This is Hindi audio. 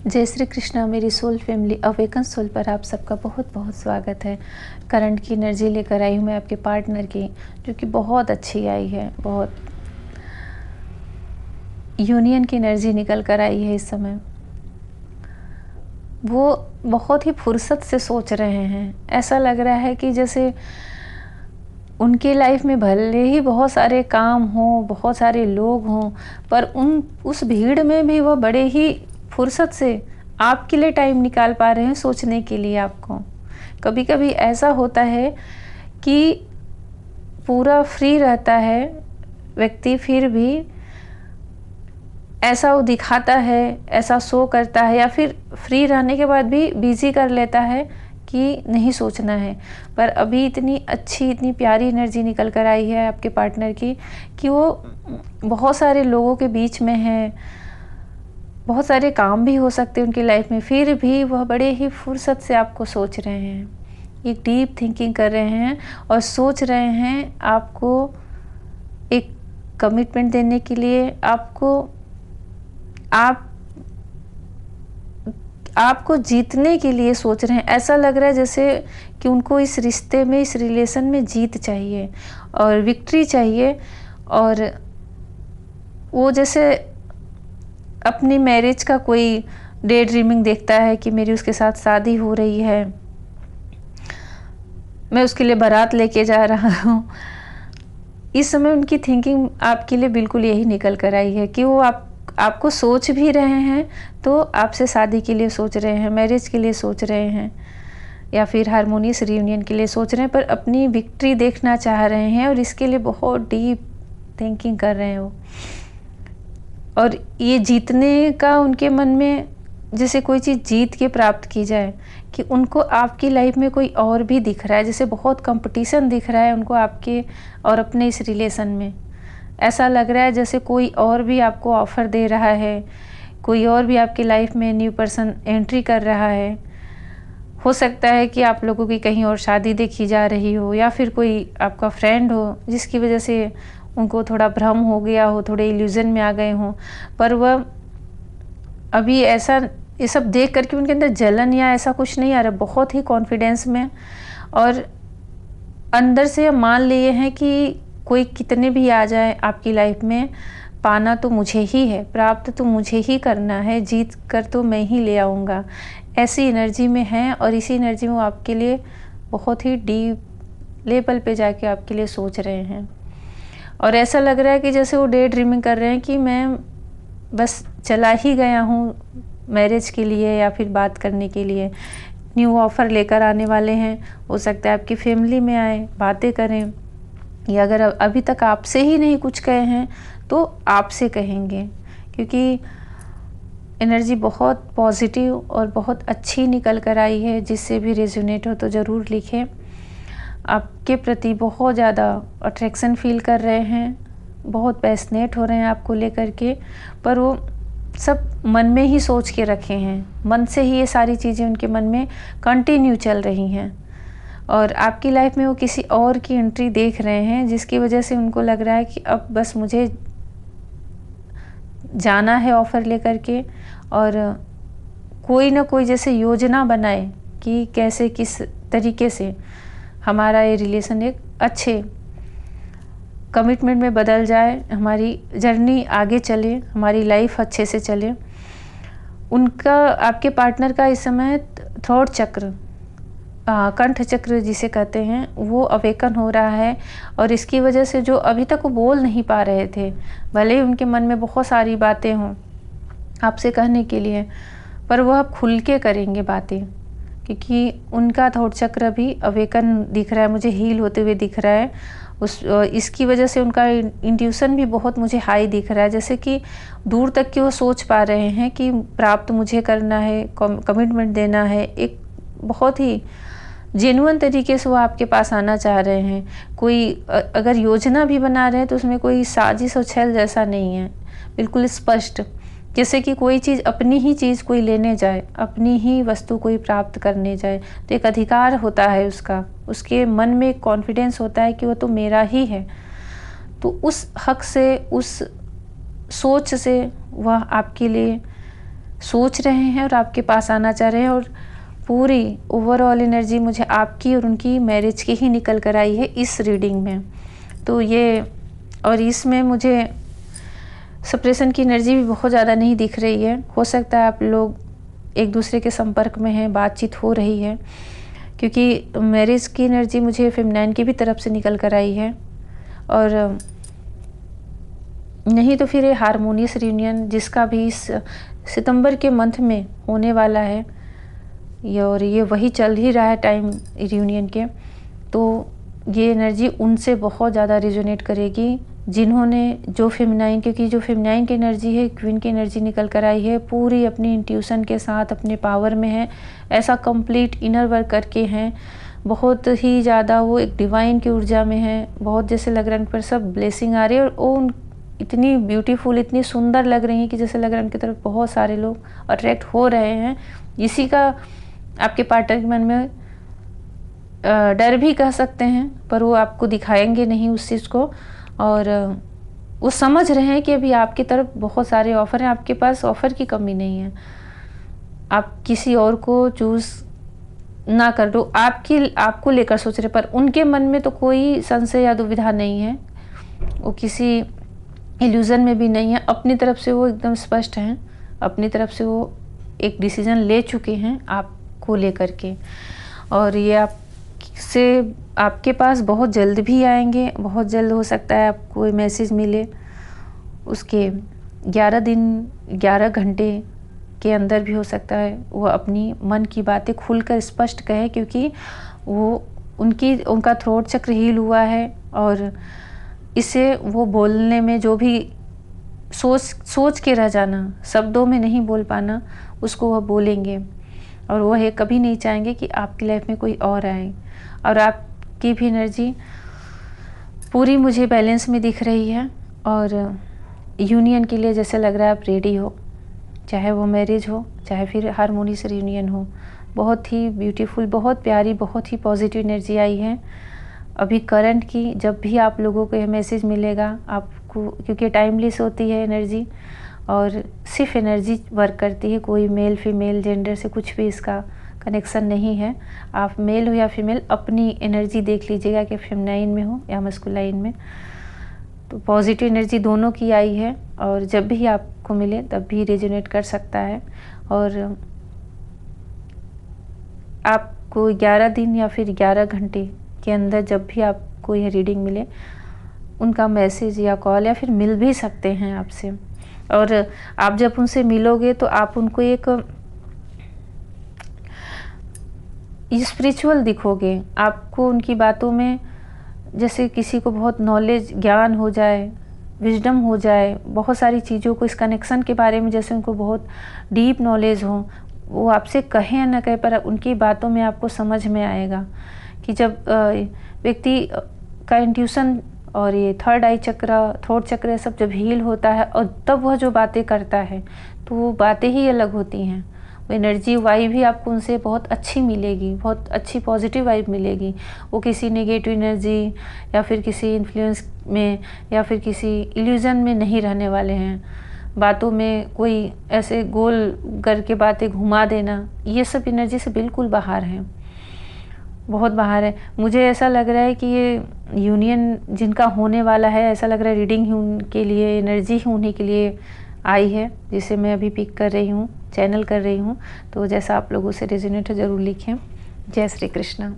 जय श्री कृष्णा। मेरी सोल फैमिली अवेकन सोल पर आप सबका बहुत बहुत स्वागत है। करंट की एनर्जी लेकर आई हूँ मैं आपके पार्टनर की, जो कि बहुत अच्छी आई है। बहुत यूनियन की एनर्जी निकल कर आई है। इस समय वो बहुत ही फुर्सत से सोच रहे हैं। ऐसा लग रहा है कि जैसे उनके लाइफ में भले ही बहुत सारे काम हों, बहुत सारे लोग हों, पर उस भीड़ में भी वह बड़े ही फुर्सत से आपके लिए टाइम निकाल पा रहे हैं सोचने के लिए आपको। कभी कभी ऐसा होता है कि पूरा फ्री रहता है व्यक्ति, फिर भी ऐसा वो दिखाता है, ऐसा शो करता है, या फिर फ्री रहने के बाद भी बिजी कर लेता है कि नहीं सोचना है। पर अभी इतनी अच्छी, इतनी प्यारी एनर्जी निकल कर आई है आपके पार्टनर की कि वो बहुत सारे लोगों के बीच में है, बहुत सारे काम भी हो सकते हैं उनकी लाइफ में, फिर भी वह बड़े ही फुर्सत से आपको सोच रहे हैं। एक डीप थिंकिंग कर रहे हैं और सोच रहे हैं आपको एक कमिटमेंट देने के लिए, आपको जीतने के लिए सोच रहे हैं। ऐसा लग रहा है जैसे कि उनको इस रिश्ते में, इस रिलेशन में जीत चाहिए और विक्ट्री चाहिए। और वो जैसे अपनी मैरिज का कोई डे ड्रीमिंग देखता है कि मेरी उसके साथ शादी हो रही है, मैं उसके लिए बारात लेके जा रहा हूँ। इस समय उनकी थिंकिंग आपके लिए बिल्कुल यही निकल कर आई है कि वो आपको सोच भी रहे हैं, तो आपसे शादी के लिए सोच रहे हैं, मैरिज के लिए सोच रहे हैं, या फिर हारमोनियस रियूनियन के लिए सोच रहे हैं, पर अपनी विक्ट्री देखना चाह रहे हैं और इसके लिए बहुत डीप थिंकिंग कर रहे हैं वो। और ये जीतने का उनके मन में, जैसे कोई चीज़ जीत के प्राप्त की जाए, कि उनको आपकी लाइफ में कोई और भी दिख रहा है, जैसे बहुत कंपटीशन दिख रहा है उनको आपके और अपने इस रिलेशन में। ऐसा लग रहा है जैसे कोई और भी आपको ऑफ़र दे रहा है, कोई और भी आपकी लाइफ में न्यू पर्सन एंट्री कर रहा है। हो सकता है कि आप लोगों की कहीं और शादी देखी जा रही हो, या फिर कोई आपका फ्रेंड हो जिसकी वजह से उनको थोड़ा भ्रम हो गया हो, थोड़े इल्यूजन में आ गए हों। पर वह अभी ऐसा, ये सब देख करके उनके अंदर जलन या ऐसा कुछ नहीं आ रहा, बहुत ही कॉन्फिडेंस में, और अंदर से मान लिए हैं कि कोई कितने भी आ जाए आपकी लाइफ में, पाना तो मुझे ही है, प्राप्त तो मुझे ही करना है, जीत कर तो मैं ही ले आऊँगा। ऐसी एनर्जी में हैं और इसी एनर्जी में वो आपके लिए बहुत ही डीप लेवल पे जाके आपके लिए सोच रहे हैं। और ऐसा लग रहा है कि जैसे वो डे ड्रीमिंग कर रहे हैं कि मैं बस चला ही गया हूँ मैरिज के लिए या फिर बात करने के लिए। न्यू ऑफ़र लेकर आने वाले हैं, हो सकता है आपकी फैमिली में आए, बातें करें, या अगर अभी तक आपसे ही नहीं कुछ कहे हैं तो आपसे कहेंगे, क्योंकि एनर्जी बहुत पॉजिटिव और बहुत अच्छी निकल कर आई है। जिससे भी रेजोनेट हो तो ज़रूर लिखें। आपके प्रति बहुत ज़्यादा अट्रैक्शन फील कर रहे हैं, बहुत पैशनेट हो रहे हैं आपको लेकर के, पर वो सब मन में ही सोच के रखे हैं, मन से ही ये सारी चीज़ें उनके मन में कंटिन्यू चल रही हैं। और आपकी लाइफ में वो किसी और की एंट्री देख रहे हैं, जिसकी वजह से उनको लग रहा है कि अब बस मुझे जाना है ऑफ़र लेकर के, और कोई ना कोई जैसे योजना बनाए कि कैसे, किस तरीके से हमारा ये रिलेशन एक अच्छे कमिटमेंट में बदल जाए, हमारी जर्नी आगे चले, हमारी लाइफ अच्छे से चले। उनका, आपके पार्टनर का इस समय थ्रोट चक्र, कंठ चक्र जिसे कहते हैं, वो अवेकन हो रहा है। और इसकी वजह से जो अभी तक वो बोल नहीं पा रहे थे, भले ही उनके मन में बहुत सारी बातें हों आपसे कहने के लिए, पर वह अब खुल के करेंगे बातें, क्योंकि उनका थॉट चक्र भी अवेकन दिख रहा है मुझे, हील होते हुए दिख रहा है। इसकी वजह से उनका इंट्यूशन भी बहुत मुझे हाई दिख रहा है, जैसे कि दूर तक की वो सोच पा रहे हैं कि प्राप्त मुझे करना है, कमिटमेंट देना है। एक बहुत ही जेन्युइन तरीके से वो आपके पास आना चाह रहे हैं। कोई अगर योजना भी बना रहे हैं तो उसमें कोई साजिश और छल जैसा नहीं है, बिल्कुल स्पष्ट, जैसे कि कोई चीज़, अपनी ही चीज़ कोई लेने जाए, अपनी ही वस्तु कोई प्राप्त करने जाए, तो एक अधिकार होता है उसका, उसके मन में एक कॉन्फिडेंस होता है कि वो तो मेरा ही है। तो उस हक से, उस सोच से वह आपके लिए सोच रहे हैं और आपके पास आना चाह रहे हैं। और पूरी ओवरऑल एनर्जी मुझे आपकी और उनकी मैरिज की ही निकल कर आई है इस रीडिंग में। तो ये, और इसमें मुझे सेपरेशन की एनर्जी भी बहुत ज़्यादा नहीं दिख रही है। हो सकता है आप लोग एक दूसरे के संपर्क में हैं, बातचीत हो रही है, क्योंकि मैरिज की एनर्जी मुझे फेमिनाइन की भी तरफ से निकल कर आई है। और नहीं तो फिर ये हारमोनियस रियूनियन जिसका भी इस सितंबर के मंथ में होने वाला है, और ये वही चल ही रहा है टाइम रियूनियन के, तो ये एनर्जी उनसे बहुत ज़्यादा रिजोनेट करेगी जिन्होंने जो फेमिनाइन, क्योंकि जो फेमिनाइन की एनर्जी है, क्वीन की एनर्जी निकल कर आई है, पूरी अपनी इंट्यूशन के साथ अपने पावर में है, ऐसा कंप्लीट इनर वर्क करके हैं, बहुत ही ज़्यादा वो एक डिवाइन की ऊर्जा में है, बहुत जैसे लग रहा है उन पर सब ब्लेसिंग आ रही है, और वो इतनी ब्यूटीफुल, इतनी सुंदर लग रही है कि जैसे लग रहा है उनकी तरफ बहुत सारे लोग अट्रैक्ट हो रहे हैं। इसी का आपके पार्टनर के मन में डर भी कह सकते हैं, पर वो आपको दिखाएंगे नहीं उस चीज़ को, और वो समझ रहे हैं कि अभी आपकी तरफ बहुत सारे ऑफ़र हैं, आपके पास ऑफ़र की कमी नहीं है। आप किसी और को चूज़ ना कर दो, आपको लेकर सोच रहे, पर उनके मन में तो कोई संशय या दुविधा नहीं है, वो किसी इल्यूज़न में भी नहीं है, अपनी तरफ से वो एकदम स्पष्ट हैं, अपनी तरफ से वो एक डिसीज़न ले चुके हैं आपको लेकर के। और ये आपसे आपके पास बहुत जल्द भी आएंगे, बहुत जल्द हो सकता है आपको कोई मैसेज मिले, उसके 11 दिन 11 घंटे के अंदर भी हो सकता है वो अपनी मन की बातें खुलकर स्पष्ट कहें, क्योंकि वो उनका थ्रोट चक्र हील हुआ है, और इससे वो बोलने में जो भी सोच के रह जाना, शब्दों में नहीं बोल पाना, उसको वह बोलेंगे, और वो है कभी नहीं चाहेंगे कि आपकी लाइफ में कोई और आए। और आपकी भी एनर्जी पूरी मुझे बैलेंस में दिख रही है, और यूनियन के लिए जैसे लग रहा है आप रेडी हो, चाहे वो मैरिज हो, चाहे फिर हारमोनियस रियूनियन हो। बहुत ही ब्यूटीफुल, बहुत प्यारी, बहुत ही पॉजिटिव एनर्जी आई है अभी करंट की। जब भी आप लोगों को यह मैसेज मिलेगा आपको, क्योंकि टाइमलेस होती है एनर्जी, और सिर्फ एनर्जी वर्क करती है, कोई मेल फीमेल जेंडर से कुछ भी इसका कनेक्शन नहीं है। आप मेल हो या फीमेल, अपनी एनर्जी देख लीजिएगा कि फेमिनाइन में हो या मस्कुलाइन में। तो पॉजिटिव एनर्जी दोनों की आई है, और जब भी आपको मिले तब भी रेजोनेट कर सकता है। और आपको 11 दिन या फिर 11 घंटे के अंदर जब भी आपको यह रीडिंग मिले, उनका मैसेज या कॉल या फिर मिल भी सकते हैं आपसे। और आप जब उनसे मिलोगे तो आप उनको एक स्पिरिचुअल दिखोगे, आपको उनकी बातों में जैसे किसी को बहुत नॉलेज, ज्ञान हो जाए, विजडम हो जाए, बहुत सारी चीज़ों को, इस कनेक्शन के बारे में जैसे उनको बहुत डीप नॉलेज हो, वो आपसे कहें या ना कहें, पर उनकी बातों में आपको समझ में आएगा कि जब व्यक्ति का इंट्यूशन और ये थर्ड आई चक्र, थ्रोट चक्र सब जब हील होता है, और तब वह जो बातें करता है, तो वो बातें ही अलग होती हैं। वो एनर्जी वाइब भी आपको उनसे बहुत अच्छी मिलेगी, बहुत अच्छी पॉजिटिव वाइब मिलेगी। वो किसी नेगेटिव एनर्जी या फिर किसी इन्फ्लुएंस में या फिर किसी इल्यूज़न में नहीं रहने वाले हैं। बातों में कोई ऐसे गोल करके बातें घुमा देना, ये सब एनर्जी से बिल्कुल बाहर है, बहुत बाहर है। मुझे ऐसा लग रहा है कि ये यूनियन जिनका होने वाला है, ऐसा लग रहा है रीडिंग ही उनके लिए, एनर्जी ही उन्हीं के लिए आई है, जिसे मैं अभी पिक कर रही हूँ, चैनल कर रही हूँ। तो जैसा आप लोगों से रेजोनेट हो ज़रूर लिखें। जय श्री कृष्ण।